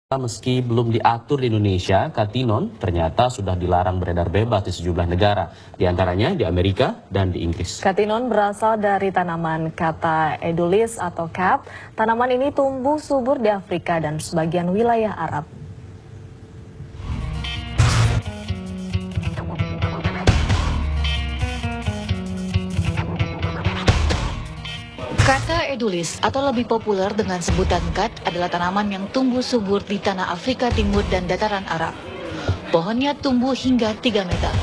Meski belum diatur di Indonesia, katinon ternyata sudah dilarang beredar bebas di sejumlah negara, di antaranya di Amerika dan di Inggris. Katinon berasal dari tanaman kata edulis atau cap. Tanaman ini tumbuh subur di Afrika dan sebagian wilayah Arab. Kata edulis atau lebih populer dengan sebutan kat adalah tanaman yang tumbuh subur di tanah Afrika Timur dan dataran Arab. Pohonnya tumbuh hingga 3 meter.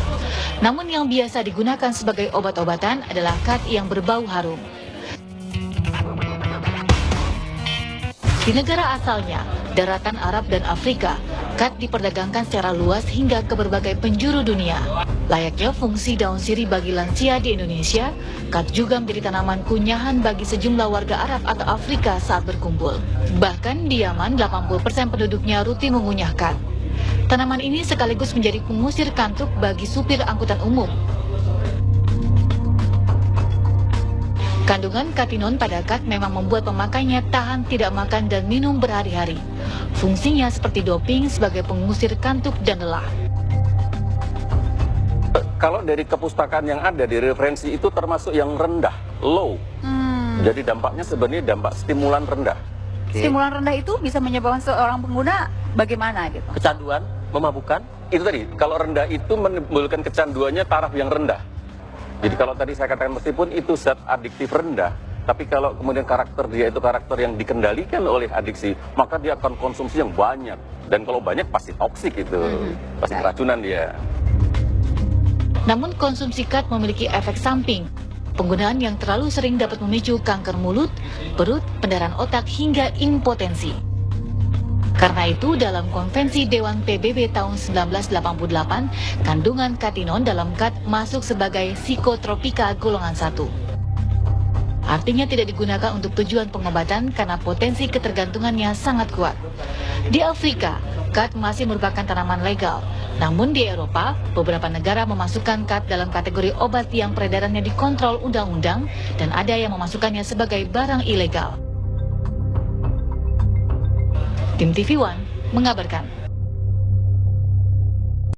Namun yang biasa digunakan sebagai obat-obatan adalah kat yang berbau harum. Di negara asalnya, daratan Arab dan Afrika, kat diperdagangkan secara luas hingga ke berbagai penjuru dunia. Layaknya fungsi daun sirih bagi lansia di Indonesia, kat juga menjadi tanaman kunyahan bagi sejumlah warga Arab atau Afrika saat berkumpul. Bahkan di Yaman, 80% penduduknya rutin mengunyah kat. Tanaman ini sekaligus menjadi pengusir kantuk bagi supir angkutan umum. Kandungan katinon pada kat memang membuat pemakainya tahan tidak makan dan minum berhari-hari. Fungsinya seperti doping sebagai pengusir kantuk dan lelah. Kalau dari kepustakaan yang ada di referensi itu termasuk yang rendah, low. Jadi dampaknya sebenarnya dampak stimulan rendah. Stimulan rendah itu bisa menyebabkan seorang pengguna bagaimana gitu? Kecanduan, memabukkan. Itu tadi, kalau rendah itu menimbulkan kecanduannya taraf yang rendah. Jadi kalau tadi saya katakan meskipun itu zat adiktif rendah, tapi kalau kemudian karakter dia itu karakter yang dikendalikan oleh adiksi, maka dia akan konsumsi yang banyak. Dan kalau banyak pasti toksik itu, pasti keracunan dia. Namun konsumsi kat memiliki efek samping. Penggunaan yang terlalu sering dapat memicu kanker mulut, perut, pendarahan otak hingga impotensi. Karena itu dalam konvensi Dewan PBB tahun 1988, kandungan katinon dalam kat masuk sebagai psikotropika golongan 1. Artinya tidak digunakan untuk tujuan pengobatan karena potensi ketergantungannya sangat kuat. Di Afrika, kat masih merupakan tanaman legal. Namun di Eropa, beberapa negara memasukkan kat dalam kategori obat yang peredarannya dikontrol undang-undang dan ada yang memasukkannya sebagai barang ilegal. Tim TV One mengabarkan.